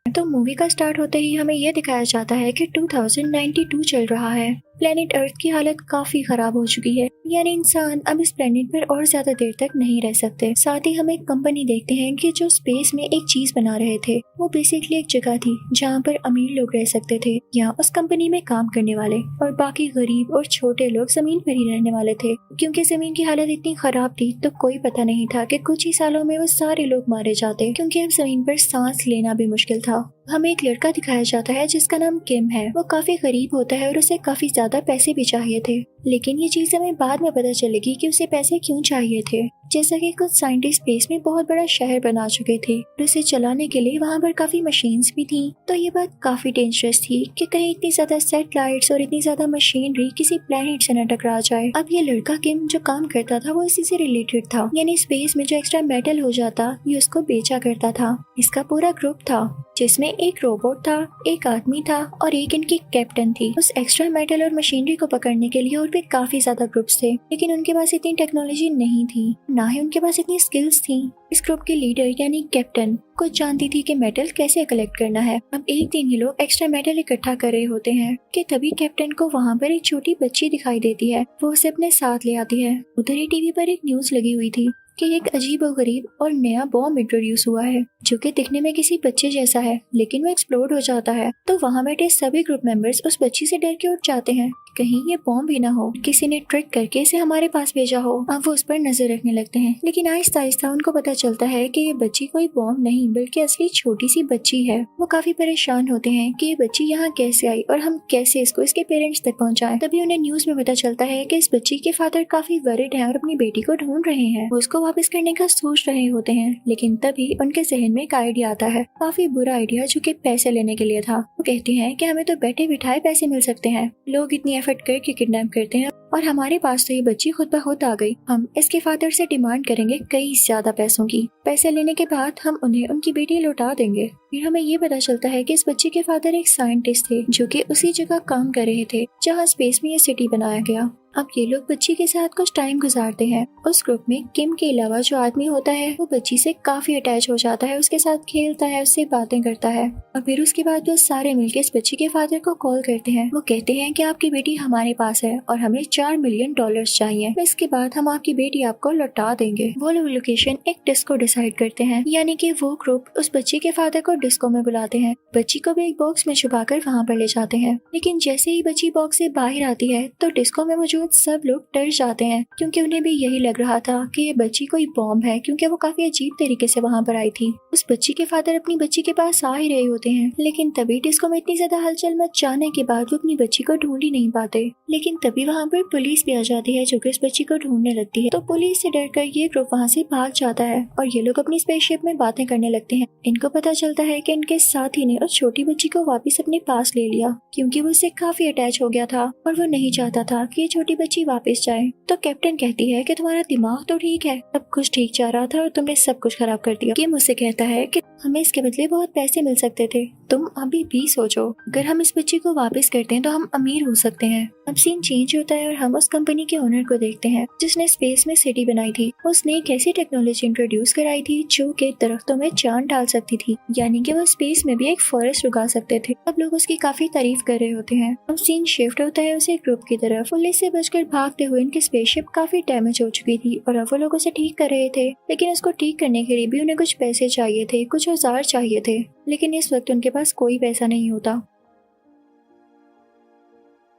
तो मूवी का स्टार्ट होते ही हमें यह दिखाया जाता है कि 2092 चल रहा है। प्लेनेट अर्थ की हालत काफी खराब हो चुकी है, यानी इंसान अब इस प्लेनेट पर और ज्यादा देर तक नहीं रह सकते। साथ ही हम एक कंपनी देखते हैं कि जो स्पेस में एक चीज बना रहे थे, वो बेसिकली एक जगह थी जहाँ पर अमीर लोग रह सकते थे या उस कंपनी में काम करने वाले, और बाकी गरीब और छोटे लोग जमीन पर ही रहने वाले थे। क्योंकि जमीन की हालत इतनी खराब थी तो कोई पता नहीं था कि कुछ ही सालों में वो सारे लोग मारे जाते, क्योंकि अब जमीन पर सांस लेना भी मुश्किल था। हमें एक लड़का दिखाया जाता है जिसका नाम किम है। वो काफी गरीब होता है और उसे काफी ज्यादा पैसे भी चाहिए थे, लेकिन ये चीज हमें बाद में पता चलेगी कि उसे पैसे क्यों चाहिए थे। जैसा कि कुछ साइंटिस्ट स्पेस में बहुत बड़ा शहर बना चुके थे और उसे चलाने के लिए वहाँ पर काफी मशीन्स भी थी। तो ये बात काफी डेंजरस थी कि कहीं इतनी ज्यादा सैटेलाइट्स और इतनी ज्यादा मशीनरी किसी प्लेनेट से न टकरा जाए। अब ये लड़का किम जो काम करता था वो इसी से रिलेटेड था, यानी स्पेस में जो एक्स्ट्रा मेटल हो जाता ये उसको बेचा करता था। इसका पूरा ग्रुप था जिसमें एक रोबोट था, एक आदमी था और एक इनकी कैप्टन थी। उस एक्स्ट्रा मेटल और मशीनरी को पकड़ने के लिए और भी काफी ज्यादा ग्रुप्स थे, लेकिन उनके पास इतनी टेक्नोलॉजी नहीं थी, ना ही उनके पास इतनी स्किल्स थी। इस ग्रुप की लीडर यानी कैप्टन कुछ जानती थी कि मेटल कैसे कलेक्ट करना है। अब एक दिन ये लोग एक्स्ट्रा मेटल इकट्ठा कर रहे होते हैं कि तभी कैप्टन को वहाँ पर एक छोटी बच्ची दिखाई देती है। वो उसे अपने साथ ले आती है। उधर ही टीवी पर एक न्यूज लगी हुई थी कि एक अजीब और गरीब और नया बॉम्ब इंट्रोड्यूस हुआ है जो कि दिखने में किसी बच्चे जैसा है, लेकिन वो एक्सप्लोड हो जाता है। तो वहाँ बैठे सभी ग्रुप मेंबर्स उस बच्ची से डर के उठ जाते हैं, कहीं ये बॉम्ब ही ना हो, किसी ने ट्रिक करके इसे हमारे पास भेजा हो। अब वो उस पर नजर रखने लगते हैं, लेकिन आहिस्ता आहिस्ता उनको पता चलता है कि ये बच्ची कोई बॉम्ब नहीं बल्कि असली छोटी सी बच्ची है। वो काफी परेशान होते हैं कि ये बच्ची यहाँ कैसे आई और हम कैसे इसको इसके पेरेंट्स तक पहुँचाएं। तभी उन्हें न्यूज में पता चलता है कि इस बच्ची के फादर काफी वरिड हैं और अपनी बेटी को ढूंढ रहे हैं। वो उसको वापस करने का सोच रहे होते हैं, लेकिन तभी उनके जहन में एक आइडिया आता है, काफी बुरा आइडिया जो कि पैसे लेने के लिए था। वो कहते हैं कि हमें तो बैठे बिठाए पैसे मिल सकते हैं, लोग इतनी एफर्ट करके किडनैप करते हैं और हमारे पास तो ये बच्ची खुद ब खुद आ गई। हम इसके फादर से डिमांड करेंगे कई ज्यादा पैसों की। पैसे लेने के बाद हम उन्हें उनकी बेटी लौटा देंगे। फिर हमें ये पता चलता है कि इस बच्चे के फादर एक साइंटिस्ट थे जो कि उसी जगह काम कर रहे थे जहाँ स्पेस में ये सिटी बनाया गया। अब ये लोग बच्ची के साथ कुछ टाइम गुजारते हैं। उस ग्रुप में किम के अलावा जो आदमी होता है वो बच्ची से काफी अटैच हो जाता है, उसके साथ खेलता है, उससे बातें करता है। और फिर उसके बाद वो सारे मिलकर इस बच्ची के फादर को कॉल करते हैं। वो कहते हैं कि आपकी बेटी हमारे पास है और हमें $4 मिलियन चाहिए। इसके बाद हम आपकी बेटी आपको लौटा देंगे। वो लोग लोकेशन एक डिस्को डिसाइड करते हैं, यानी कि वो ग्रुप उस बच्ची के फादर को डिस्को में बुलाते हैं। बच्ची को भी एक बॉक्स में छुपाकर वहाँ पर ले जाते हैं, लेकिन जैसे ही बच्ची बॉक्स से बाहर आती है तो डिस्को में मौजूद सब लोग डर जाते हैं, क्योंकि उन्हें भी यही लग रहा था कि ये बच्ची कोई बॉम्ब है, क्योंकि वो काफी अजीब तरीके से वहाँ पर आई थी। उस बच्ची के फादर अपनी बच्ची के पास आ ही रहे होते हैं, लेकिन तभी डिस्को में इतनी ज्यादा हलचल मच जाने के बाद वो अपनी बच्ची को ढूंढ ही नहीं पाते। लेकिन तभी वहाँ पर पुलिस भी आ जाती है जो कि इस बच्ची को ढूंढने लगती है। तो पुलिस से डरकर ये ग्रुप वहाँ से भाग जाता है और ये लोग अपनी स्पेसशिप में बातें करने लगते हैं। इनको पता चलता है कि इनके साथी ने उस छोटी बच्ची को वापस अपने पास ले लिया, क्योंकि वो उससे काफी अटैच हो गया था और वो नहीं चाहता था कि ये छोटी बच्ची वापस जाए। तो कैप्टन कहती है कि तुम्हारा दिमाग तो ठीक है, सब कुछ ठीक जा रहा था और तुमने सब कुछ खराब कर दिया। किम मुझसे कहता है कि हमें इसके बदले बहुत पैसे मिल सकते थे, तुम अभी भी सोचो, अगर हम इस बच्ची को वापस करते हैं तो हम अमीर हो सकते हैं। अब सीन चेंज होता है और हम उस कंपनी के ओनर को देखते हैं जिसने स्पेस में सिटी बनाई थी। उसने एक ऐसी टेक्नोलॉजी इंट्रोड्यूस कराई थी जो कि दरख्तों में जान डाल सकती थी, यानी कि वो स्पेस में भी एक फॉरेस्ट उगा सकते थे। अब लोग उसकी काफी तारीफ कर रहे होते हैं। अब सीन शिफ्ट होता है उसे ग्रुप की तरफ। पुलिस से बचकर भागते हुए उनकी स्पेसशिप काफी डैमेज हो चुकी थी और अब वो लोग उसे ठीक कर रहे थे, लेकिन उसको ठीक करने के लिए भी उन्हें कुछ पैसे चाहिए थे, कुछ औजार चाहिए थे, लेकिन इस वक्त उनके पास कोई पैसा नहीं होता।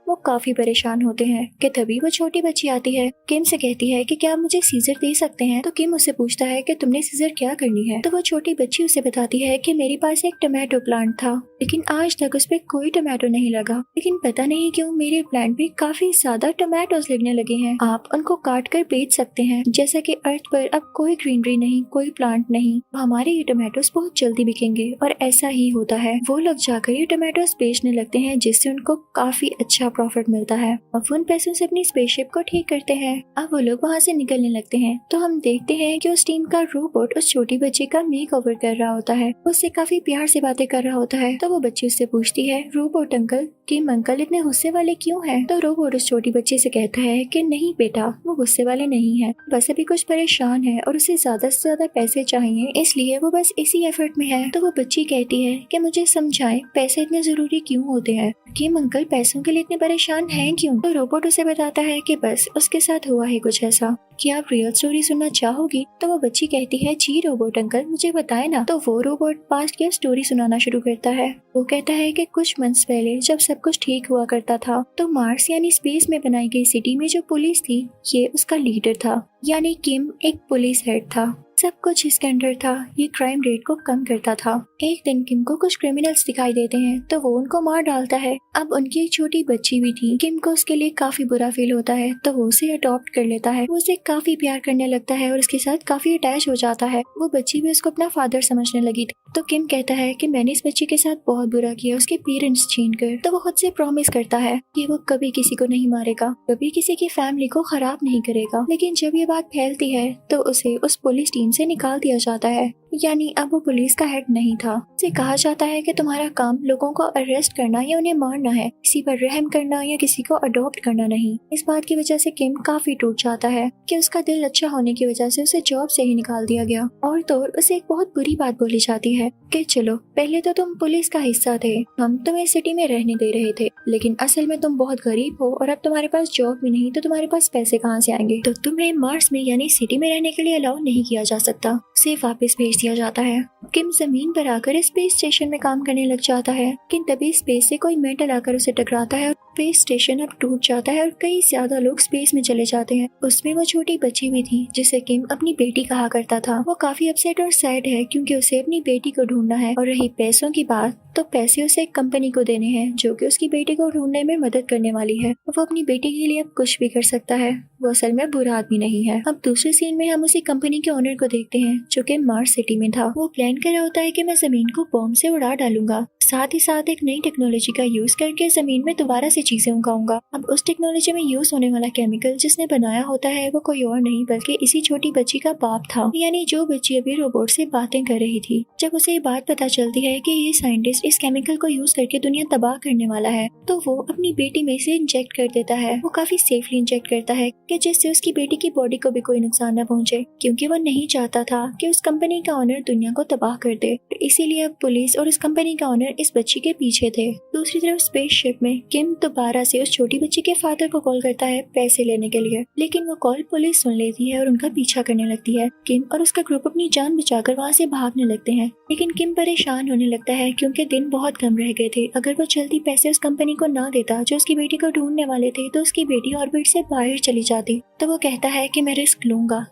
वो काफी परेशान होते हैं कि तभी वो छोटी बच्ची आती है। किम से कहती है कि क्या आप मुझे सीजर दे सकते हैं। तो किम उससे पूछता है कि तुमने सीजर क्या करनी है। तो वो छोटी बच्ची उसे बताती है कि मेरे पास एक टमाटो प्लांट था, लेकिन आज तक उस पे कोई टमाटो नहीं लगा, लेकिन पता नहीं क्यों मेरे प्लांट पे काफी ज्यादा टमाटोज लगने लगे हैं। आप उनको काट कर बेच सकते हैं। जैसा कि अर्थ पर अब कोई ग्रीनरी नहीं, कोई प्लांट नहीं, तो हमारे ये टमाटोज बहुत जल्दी बिकेंगे। और ऐसा ही होता है। वो लोग जाकर ये टमाटोज बेचने लगते हैं, जिससे उनको काफी अच्छा प्रॉफिट प्रॉफिट मिलता है। अब उन पैसों से अपनी स्पेसशिप को ठीक करते हैं। अब वो लोग वहाँ से निकलने लगते हैं तो हम देखते हैं कि उस टीम का रोबोट उस छोटी बच्ची का मेक ओवर कर रहा होता है। उससे काफी प्यार से बातें कर रहा होता है। तो वो बच्ची उससे पूछती है, रोबोट अंकल किम अंकल इतने गुस्से वाले क्यों हैं? तो रोबोट उस छोटी बच्ची से कहता है कि नहीं बेटा, वो गुस्से वाले नहीं है, बस अभी कुछ परेशान है और उसे ज्यादा से ज्यादा पैसे चाहिए, इसलिए वो बस इसी एफर्ट में है। तो वो बच्ची कहती है कि मुझे समझाएं पैसे इतने जरूरी क्यों होते हैं, किम अंकल पैसों के लिए इतने परेशान हैं क्यों? तो रोबोट उसे बताता है कि बस उसके साथ हुआ है कुछ ऐसा। क्या आप रियल स्टोरी सुनना चाहोगी? तो वो बच्ची कहती है जी रोबोट अंकल मुझे बताए ना। तो वो रोबोट पास्ट की स्टोरी सुनाना शुरू करता है। वो कहता है कि कुछ मंथ्स पहले जब सब कुछ ठीक हुआ करता था तो मार्स यानी स्पेस में बनाई गई सिटी में जो पुलिस थी ये उसका लीडर था, यानी किम एक पुलिस हेड था। सब कुछ इसके अंडर था, ये क्राइम रेट को कम करता था। एक दिन किम को कुछ क्रिमिनल्स दिखाई देते हैं तो वो उनको मार डालता है। अब उनकी एक छोटी बच्ची भी थी। किम को उसके लिए काफी बुरा फील होता है तो वो उसे अडॉप्ट कर लेता है। वो उसे काफी प्यार करने लगता है और उसके साथ काफी अटैच हो जाता है। वो बच्ची भी उसको अपना फादर समझने लगी थी। तो किम कहता है कि मैंने इस बच्ची के साथ बहुत बुरा किया उसके पेरेंट्स छीन कर। तो वो खुद से प्रॉमिस करता है कि वो कभी किसी को नहीं मारेगा, कभी किसी की फैमिली को खराब नहीं करेगा। लेकिन जब ये बात फैलती है तो उसे उस पुलिस टीम से निकाल दिया जाता है, यानी अब वो पुलिस का हेड नहीं था। उसे कहा जाता है कि तुम्हारा काम लोगों को अरेस्ट करना या उन्हें मारना है, किसी पर रहम करना या किसी को अडॉप्ट करना नहीं। इस बात की वजह से किम काफी टूट जाता है कि उसका दिल अच्छा होने की वजह से उसे जॉब से ही निकाल दिया गया। और तो उसे एक बहुत बुरी बात बोली जाती है कि चलो पहले तो तुम पुलिस का हिस्सा थे, हम तुम्हें सिटी में रहने दे रहे थे, लेकिन असल में तुम बहुत गरीब हो और अब तुम्हारे पास जॉब भी नहीं तो तुम्हारे पास पैसे कहाँ से आएंगे, तो तुम्हें मार्स में यानी सिटी में रहने के लिए अलाउ नहीं किया जा सकता। उसे वापस भेज दिया जाता है। किम जमीन पर आकर स्पेस स्टेशन में काम करने लग जाता है, लेकिन तभी स्पेस से कोई मेटल आकर उसे टकराता है और स्पेस स्टेशन अब टूट जाता है और कई ज्यादा लोग स्पेस में चले जाते हैं। उसमें वो छोटी बच्ची भी थी जिसे किम अपनी बेटी कहा करता था। वो काफी अपसेट और सैड है क्योंकि उसे अपनी बेटी को ढूंढना है। और रही पैसों की बात, तो पैसे उसे एक कंपनी को देने हैं जो कि उसकी बेटी को ढूंढने में मदद करने वाली है। वो अपनी बेटी के लिए अब कुछ भी कर सकता है। वो असल में बुरा आदमी नहीं है। अब दूसरे सीन में हम उसी कंपनी के ओनर को देखते हैं जो कि मार्स सिटी में था। वो प्लान कर रहा होता है कि मैं जमीन को बॉम्ब से उड़ा डालूंगा, साथ ही साथ एक नई टेक्नोलॉजी का यूज करके जमीन में दोबारा से चीजें उगाऊंगा। अब उस टेक्नोलॉजी में यूज होने वाला केमिकल जिसने बनाया होता है वो कोई और नहीं बल्कि इसी छोटी बच्ची का बाप था, यानी जो बच्ची अभी रोबोट से बातें कर रही थी। जब उसे ये बात पता चलती है कि ये साइंटिस्ट इस केमिकल को यूज करके दुनिया तबाह करने वाला है तो वो अपनी बेटी में इसे इंजेक्ट कर देता है। वो काफी सेफली इंजेक्ट करता है कि जिससे उसकी बेटी की बॉडी को भी कोई नुकसान न पहुंचे, क्योंकि वो नहीं चाहता था कि उस कंपनी का ओनर दुनिया को तबाह कर दे। इसीलिए अब पुलिस और उस कंपनी का ओनर इस बच्ची के पीछे थे। दूसरी तरफ स्पेसशिप में किम दोबारा से उस छोटी बच्ची के फादर को कॉल करता है पैसे लेने के लिए, लेकिन वो कॉल पुलिस सुन लेती है और उनका पीछा करने लगती है। किम और उसका ग्रुप अपनी जान बचाकर वहाँ से भागने लगते हैं, लेकिन किम परेशान होने लगता है क्योंकि दिन बहुत कम रह गए थे। अगर वो जल्दी पैसे उस कंपनी को ना देता जो उसकी बेटी को ढूंढने वाले थे तो उसकी बेटी ऑर्बिट से बाहर चली जाती। तो वो कहता है कि मैं रिस्क लूंगा।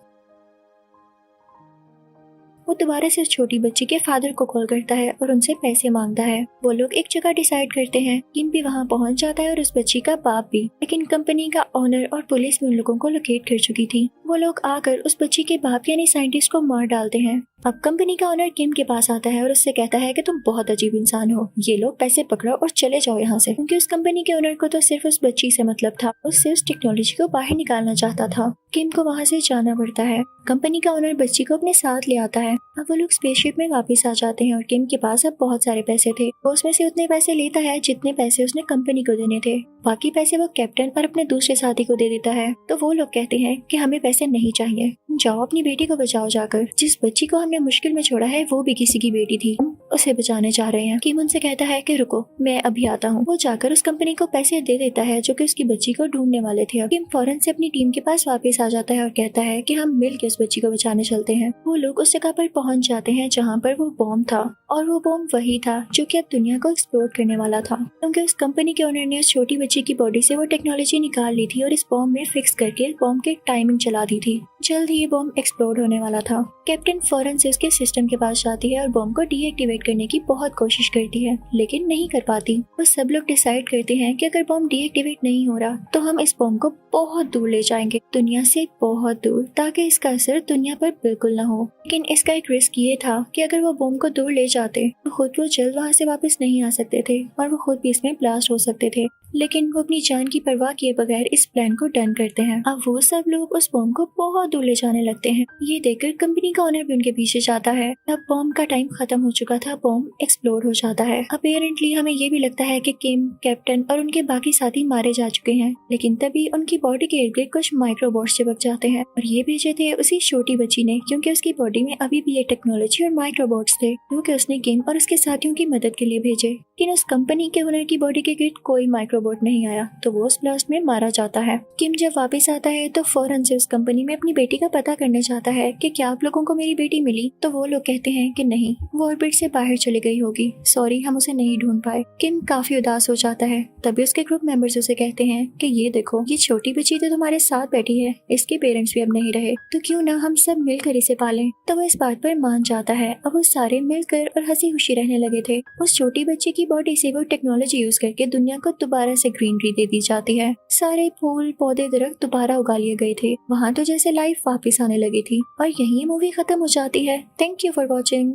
वो दोबारा से उस छोटी बच्ची के फादर को कॉल करता है और उनसे पैसे मांगता है। वो लोग एक जगह डिसाइड करते हैं। किम भी वहाँ पहुँच जाता है और उस बच्ची का बाप भी, लेकिन कंपनी का ओनर और पुलिस भी उन लोगों को लोकेट कर चुकी थी। वो लोग आकर उस बच्ची के बाप यानी साइंटिस्ट को मार डालते हैं। अब कंपनी का ओनर किम के पास आता है और उससे कहता है कि तुम बहुत अजीब इंसान हो, ये लोग पैसे पकड़ो और चले जाओ यहाँ से, क्योंकि उस कंपनी के ओनर को तो सिर्फ उस बच्ची से मतलब था, उससे उस टेक्नोलॉजी को बाहर निकालना चाहता था। किम को वहाँ से जाना पड़ता है। कंपनी का ओनर बच्ची को अपने साथ ले आता है। अब वो लोग स्पेसशिप में वापस आ जाते हैं और किम के पास अब बहुत सारे पैसे थे। वो उसमें से उतने पैसे लेता है जितने पैसे उसने कंपनी को देने थे। बाकी पैसे वो कैप्टन और अपने दूसरे साथी को दे देता है। तो वो लोग कहते हैं कि हमें पैसे नहीं चाहिए, जाओ अपनी बेटी को बचाओ जाकर। जिस बच्ची को हमने मुश्किल में छोड़ा है वो भी किसी की बेटी थी, हम उसे बचाने जा रहे हैं। किम उनसे कहता है कि रुको मैं अभी आता हूँ। वो जाकर उस कंपनी को पैसे दे देता है जो कि उसकी बच्ची को ढूंढने वाले थे। किम फौरन से अपनी टीम के पास वापस आ जाता है और कहता है कि हम मिल के उस बच्ची को बचाने चलते हैं। वो लोग उस जगह पर पहुंच जाते हैं जहाँ पर वो बॉम्ब था, और वो बॉम्ब वही था जो कि अब दुनिया को एक्सप्लोड करने वाला था, क्योंकि उस कंपनी के ओनर ने उस छोटी बच्ची की बॉडी से वो टेक्नोलॉजी निकाल ली थी और इस बॉम्ब में फिक्स करके बॉम्ब की टाइमिंग चला दी थी, जल्द ही ये बॉम्ब एक्सप्लोड होने वाला था। कैप्टन फौरन से उसके सिस्टम के पास जाती है और बॉम्ब को डीएक्टिवेट करने की बहुत कोशिश करती है, लेकिन नहीं कर पाती। वो सब लोग डिसाइड करते हैं कि अगर बॉम्ब डीएक्टिवेट नहीं हो रहा तो हम इस बॉम्ब को बहुत दूर ले जाएंगे, दुनिया से बहुत दूर, ताकि इसका असर दुनिया पर बिल्कुल न हो। लेकिन इसका एक रिस्क ये था कि अगर वो बॉम्ब को दूर ले जाते तो खुद वो जल्द वहाँ से वापस नहीं आ सकते थे और वो खुद भी इसमें ब्लास्ट हो सकते थे। लेकिन वो अपनी जान की परवाह किए बगैर इस प्लान को डन करते हैं। अब वो सब लोग उस बॉम्ब को बहुत दूर ले जाने लगते हैं। ये देखकर कंपनी का ओनर भी उनके पीछे जाता है। अब बॉम्ब का टाइम खत्म हो चुका था, बॉम्ब एक्सप्लोड हो जाता है। अपेरेंटली हमें ये भी लगता है कि किम, कैप्टन और उनके बाकी साथी मारे जा चुके हैं, लेकिन तभी उनकी बॉडी के इर्द गिर्द कुछ माइक्रोबॉट्स चिपक जाते हैं और ये भेजे थे उसी छोटी बच्ची ने, क्योंकि उसकी बॉडी में अभी भी ये टेक्नोलॉजी और माइक्रोबॉट्स थे, क्योंकि उसने किम और उसके साथियों की मदद के लिए भेजे। लेकिन उस कंपनी के ओनर की बॉडी के गिर्द कोई माइक्रोबॉट नहीं आया, तो वो उस ब्लास्ट में मारा जाता है। किम जब वापस आता है तो फौरन से उस कंपनी में अपनी बेटी का पता करने जाता है कि क्या आप लोगों को मेरी बेटी मिली, तो वो लोग कहते हैं कि नहीं, वो ऑर्बिट से बाहर चली गई होगी, सॉरी हम उसे नहीं ढूंढ पाए। किम काफी उदास हो जाता है। तभी उसके ग्रुप मेंबर्स उसे कहते हैं कि ये देखो, ये छोटी बच्ची तो तुम्हारे साथ बैठी है, इसके पेरेंट्स भी अब नहीं रहे, तो क्यों ना हम सब मिलकर इसे पालें। तो वो इस बात पर मान जाता है। अब वो सारे मिलकर और हंसी खुशी रहने लगे थे। उस छोटी बच्ची की बॉडी से वो टेक्नोलॉजी यूज करके दुनिया को दोबारा से ग्रीनरी दे दी जाती है। सारे फूल पौधे दरख्त दोबारा उगा लिए गए थे। वहाँ तो जैसे लाइफ वापस आने लगी थी। और यही मूवी खत्म हो जाती है। Thank you for watching.